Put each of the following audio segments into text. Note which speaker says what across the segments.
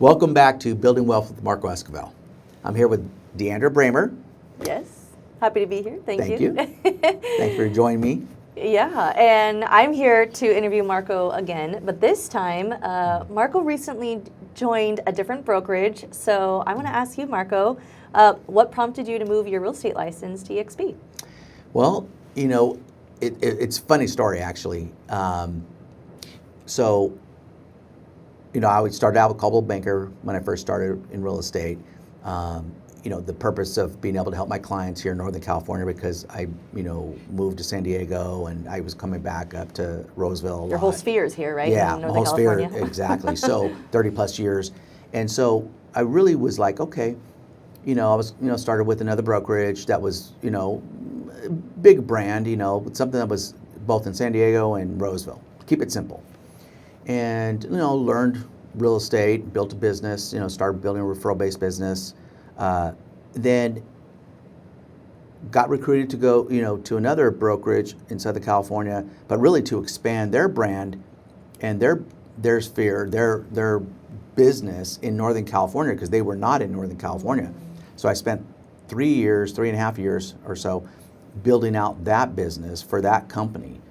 Speaker 1: Welcome back to Building Wealth with Marco Esquivel. I'm here with Diandra Bramer.
Speaker 2: Yes, happy to be here. Thank you.
Speaker 1: Thanks for joining me.
Speaker 2: Yeah, and I'm here to interview Marco again, but this time, Marco recently joined a different brokerage. So I want to ask you, Marco, what prompted you to move your real estate license to eXp?
Speaker 1: Well, you know, it's a funny story actually. I started out with Coldwell Banker when I first started in real estate. The purpose of being able to help my clients here in Northern California because I, moved to San Diego and I was coming back up to Roseville.
Speaker 2: Your whole sphere is here, right?
Speaker 1: Yeah,
Speaker 2: in
Speaker 1: my
Speaker 2: Northern
Speaker 1: whole
Speaker 2: California.
Speaker 1: sphere, exactly. So 30 plus years. And so I really was like, okay, I was, started with another brokerage that was, big brand, something that was both in San Diego and Roseville. Keep it simple. And, learned real estate, built a business, started building a referral-based business. Then got recruited to go, to another brokerage in Southern California, but really to expand their brand and their sphere, their business in Northern California because they were not in Northern California. So I spent 3.5 years or so building out that business for that company,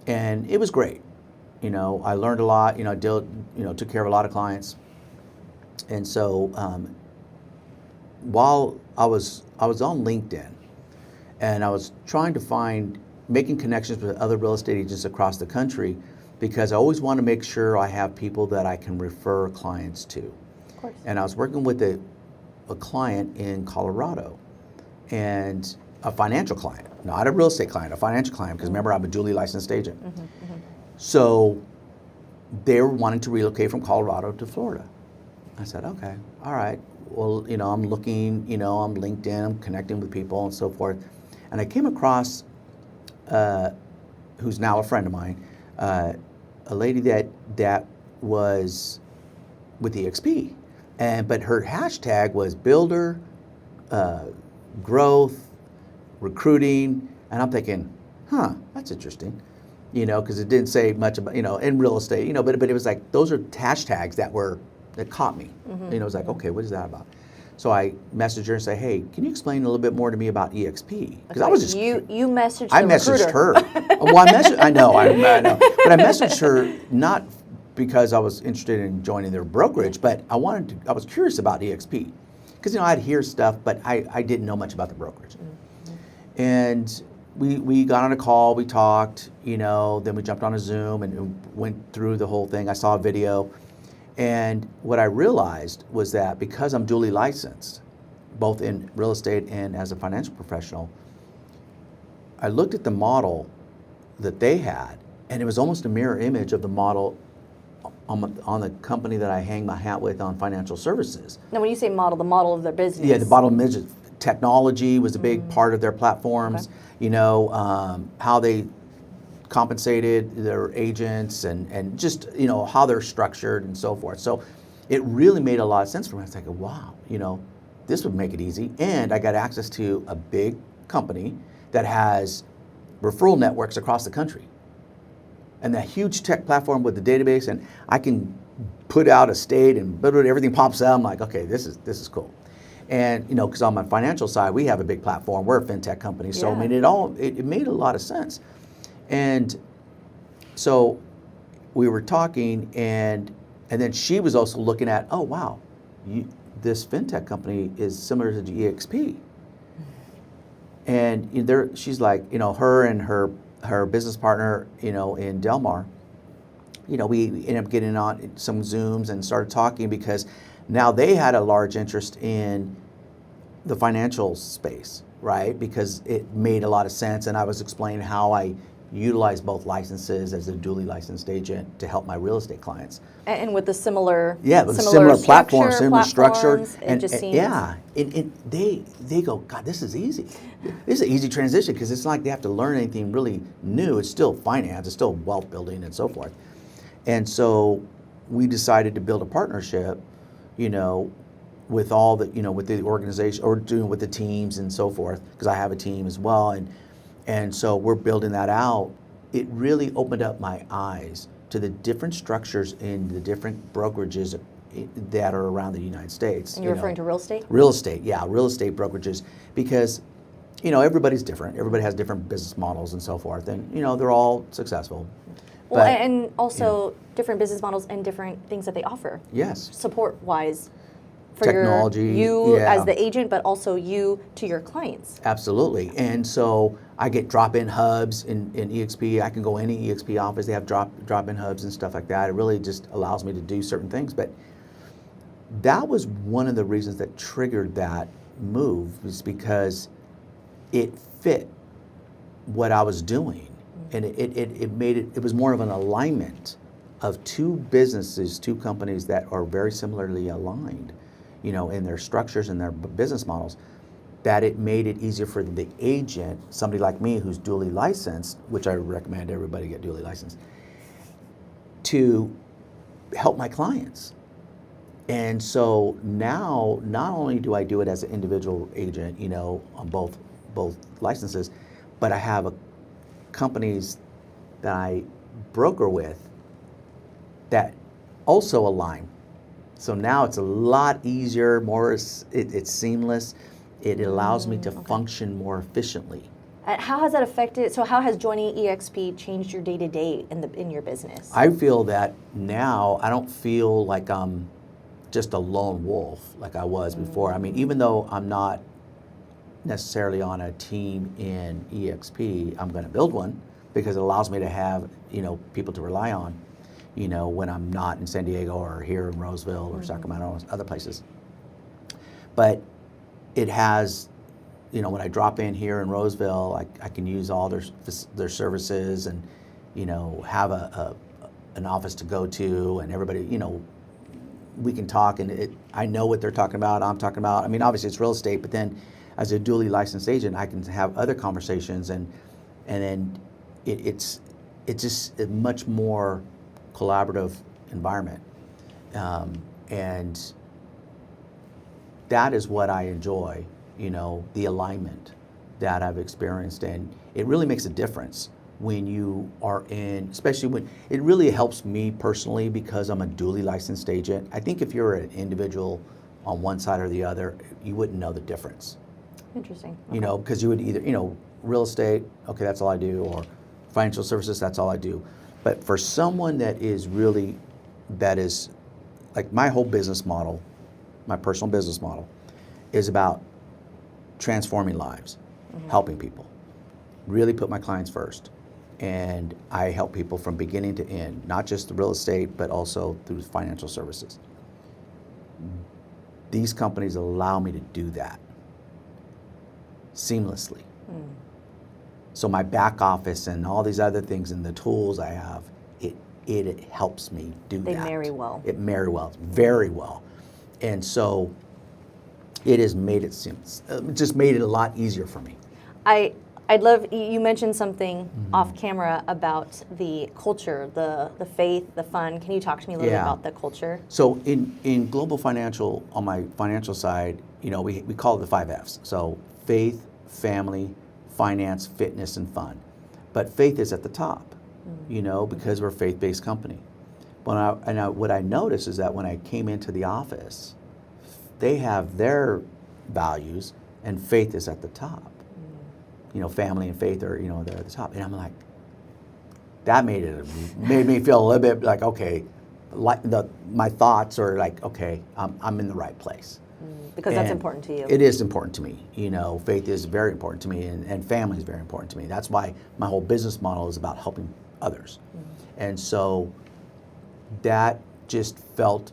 Speaker 1: and it was great. I learned a lot. Took care of a lot of clients, and so while I was on LinkedIn, and I was trying to making connections with other real estate agents across the country, because I always want to make sure I have people that I can refer clients to.
Speaker 2: Of course.
Speaker 1: And I was working with a client in Colorado, and a financial client, not a real estate client, a financial client, because remember, I'm a duly licensed agent.
Speaker 2: Mm-hmm, mm-hmm.
Speaker 1: So they were wanting to relocate from Colorado to Florida. I said, okay, all right. Well, I'm looking, I'm LinkedIn, I'm connecting with people and so forth. And I came across, who's now a friend of mine, a lady that was with eXp. But her hashtag was builder, growth, recruiting. And I'm thinking, that's interesting. Because it didn't say much about, in real estate, but it was like, those are hashtags that caught me.
Speaker 2: Mm-hmm.
Speaker 1: It was like, okay, what is that about? So I messaged her and said, hey, can you explain a little bit more to me about eXp? Because I was just...
Speaker 2: You messaged the
Speaker 1: I messaged
Speaker 2: recruiter.
Speaker 1: her. Well, I know. But I messaged her not because I was interested in joining their brokerage, but I was curious about eXp. Because, I'd hear stuff, but I didn't know much about the brokerage. Mm-hmm. And we got on a call, we talked, then we jumped on a Zoom and went through the whole thing. I saw a video. And what I realized was that because I'm duly licensed, both in real estate and as a financial professional, I looked at the model that they had, and it was almost a mirror image of the model on the company that I hang my hat with on financial services.
Speaker 2: Now, when you say model, the model of their business.
Speaker 1: Yeah, the model of technology was a big part of their platforms. Okay. How they compensated their agents and just, how they're structured and so forth. So it really made a lot of sense for me. I was like, wow, this would make it easy. And I got access to a big company that has referral networks across the country. And that huge tech platform with the database, and I can put out a state and everything pops out. I'm like, okay, this is cool. And, because on my financial side, we have a big platform. We're a fintech company. So,
Speaker 2: yeah.
Speaker 1: It made a lot of sense. And so we were talking, and then she was also looking at, oh, wow, this fintech company is similar to eXp. And she's like, her and her business partner, in Del Mar, we ended up getting on some Zooms and started talking because now they had a large interest in the financial space, right? Because it made a lot of sense, and I was explaining how I utilize both licenses as a duly licensed agent to help my real estate clilients.
Speaker 2: And with the similar
Speaker 1: platform, similar structure.
Speaker 2: And they
Speaker 1: go, God, this is easy. This is an easy transition because it's not like they have to learn anything really new. It's still finance, it's still wealth building and so forth. And so we decided to build a partnership, with all the, with the organization or doing with the teams and so forth, because I have a team as well. And so we're building that out. It really opened up my eyes to the different structures in the different brokerages that are around the United States.
Speaker 2: And you're referring to real estate?
Speaker 1: Real estate, yeah, real estate brokerages, because everybody's different. Everybody has different business models and so forth, and they're all successful.
Speaker 2: Well,
Speaker 1: But,
Speaker 2: and also different business models and different things that they offer.
Speaker 1: yes,
Speaker 2: Support-wise, for
Speaker 1: technology,
Speaker 2: you
Speaker 1: yeah.
Speaker 2: as the agent, but also you to your clients.
Speaker 1: Absolutely. And so I get drop-in hubs in eXp. I can go any eXp office. They have drop-in hubs and stuff like that. It really just allows me to do certain things. But that was one of the reasons that triggered that move, was because it fit what I was doing. And it was more of an alignment of two businesses, two companies that are very similarly aligned, in their structures and their business models, that it made it easier for the agent, somebody like me who's duly licensed, which I recommend everybody get duly licensed, to help my clients. And so now, not only do I do it as an individual agent, on both licenses, but I have companies that I broker with that also align. So now it's a lot easier, it's seamless. It allows me to function more efficiently.
Speaker 2: How has that affected, so how has joining eXp changed your day-to-day in your business?
Speaker 1: I feel that now I don't feel like I'm just a lone wolf like I was before. I mean, even though I'm not necessarily on a team in eXp, I'm going to build one because it allows me to have, people to rely on, when I'm not in San Diego or here in Roseville or Sacramento or other places. But it has, when I drop in here in Roseville, I can use all their services and, have an office to go to, and everybody, we can talk, and I know what they're talking about, I'm talking about. I mean, obviously it's real estate, but then as a duly licensed agent, I can have other conversations, and then it's just a much more collaborative environment, and that is what I enjoy, the alignment that I've experienced, and it really makes a difference when you are especially when, it really helps me personally because I'm a duly licensed agent. I think if you're an individual on one side or the other, you wouldn't know the difference.
Speaker 2: Interesting.
Speaker 1: Because you would either, real estate, okay, that's all I do, or financial services, that's all I do. But for someone that is like my whole business model, my personal business model, is about transforming lives, helping people, really put my clients first. And I help people from beginning to end, not just the real estate, but also through financial services. These companies allow me to do that seamlessly. So my back office and all these other things and the tools I have, it helps me do that.
Speaker 2: They marry well.
Speaker 1: It marry well, very well. And so it has made it seamless. Just made it a lot easier for me.
Speaker 2: I'd love, you mentioned something off camera about the culture, the faith, the fun. Can you talk to me a little bit about the culture?
Speaker 1: So in Global Financial, on my financial side, we call it the 5 Fs. So faith, family, finance, fitness, and fun. But faith is at the top, because we're a faith-based company. What I noticed is that when I came into the office, they have their values, and faith is at the top. Family and faith are, they're at the top. And I'm like, that made me feel a little bit like, okay, my thoughts are like, okay, I'm in the right place.
Speaker 2: Because that's important to you.
Speaker 1: It is important to me. Faith is very important to me, and family is very important to me. That's why my whole business model is about helping others. And so that just felt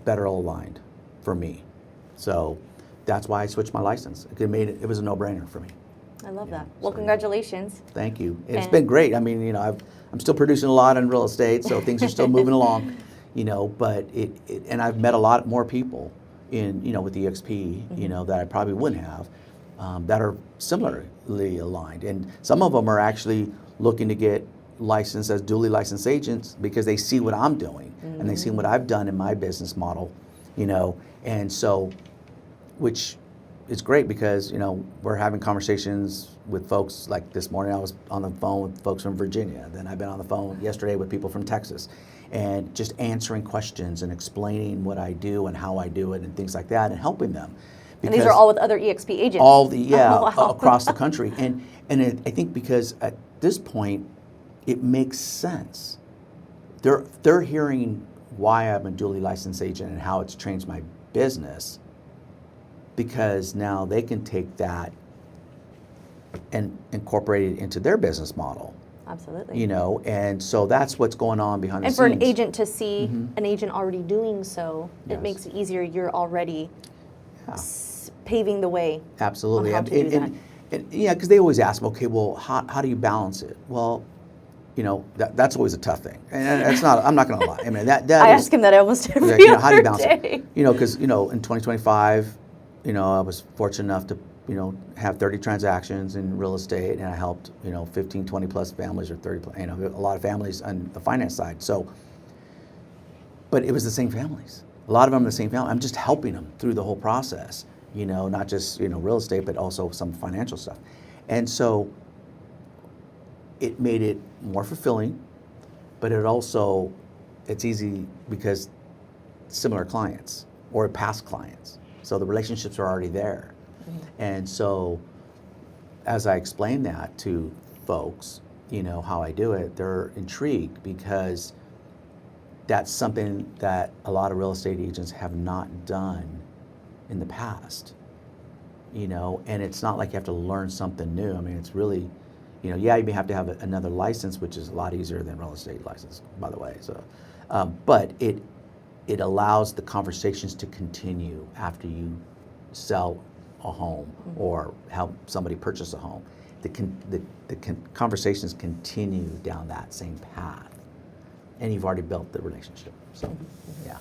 Speaker 1: better aligned for me. So that's why I switched my license. It was a no-brainer for me.
Speaker 2: I love that. Well, congratulations.
Speaker 1: Thank you. It's been great. I mean, I'm still producing a lot in real estate, so things are still moving along. But and I've met a lot more people with eXp, that I probably wouldn't have, that are similarly aligned. And some of them are actually looking to get licensed as duly licensed agents because they see what I'm doing and they see what I've done in my business model, and so, which is great because, we're having conversations with folks. Like this morning I was on the phone with folks from Virginia. Then I've been on the phone yesterday with people from Texas. and just answering questions and explaining what I do and how I do it and things like that and helping them.
Speaker 2: And these are all with other eXp agents?
Speaker 1: All the, yeah,
Speaker 2: Oh, wow.
Speaker 1: across the country. And I think because at this point, it makes sense. They're hearing why I'm a dually licensed agent and how it's changed my business, because now they can take that and incorporate it into their business model.
Speaker 2: Absolutely.
Speaker 1: You know, and so that's what's going on behind the
Speaker 2: And
Speaker 1: scenes.
Speaker 2: for an agent to see an agent already doing so,
Speaker 1: Yes.
Speaker 2: it makes it easier. You're already
Speaker 1: Yeah.
Speaker 2: paving the way.
Speaker 1: Absolutely.
Speaker 2: On how to do that.
Speaker 1: And yeah, because they always ask me, okay, well, how do you balance it? Well, you know, that's always a tough thing. And it's not, I'm not going to lie. I mean, that
Speaker 2: I
Speaker 1: is,
Speaker 2: ask him that almost every
Speaker 1: you know, how do you
Speaker 2: other
Speaker 1: balance
Speaker 2: day.
Speaker 1: it? You know, because, you know, in 2025, you know, I was fortunate enough to, you know, have 30 transactions in real estate, and I helped, you know, 15, 20 plus families, or 30, you know, a lot of families on the finance side. So, but it was the same families. A lot of them the same family. I'm just helping them through the whole process, you know, not just, you know, real estate, but also some financial stuff. And so it made it more fulfilling, but it also, it's easy because similar clients or past clients. So the relationships are already there. And so as I explain that to folks, you know, how I do it, they're intrigued, because that's something that a lot of real estate agents have not done in the past, you know, and it's not like you have to learn something new. I mean, it's really, you know, yeah, you may have to have another license, which is a lot easier than real estate license, by the way. So, but it allows the conversations to continue after you sell a home or help somebody purchase a home. The conversations continue down that same path, and you've already built the relationship. So, yeah.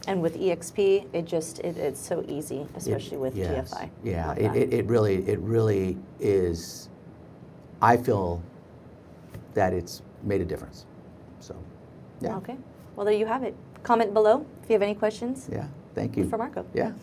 Speaker 2: And with eXp, it's so easy, especially with
Speaker 1: Yes.
Speaker 2: GFI.
Speaker 1: Yeah,
Speaker 2: Love that.
Speaker 1: it really is. I feel that it's made a difference. So, yeah.
Speaker 2: Okay. Well, there you have it. Comment below if you have any questions
Speaker 1: Yeah. Thank you.
Speaker 2: for Marco.
Speaker 1: Yeah.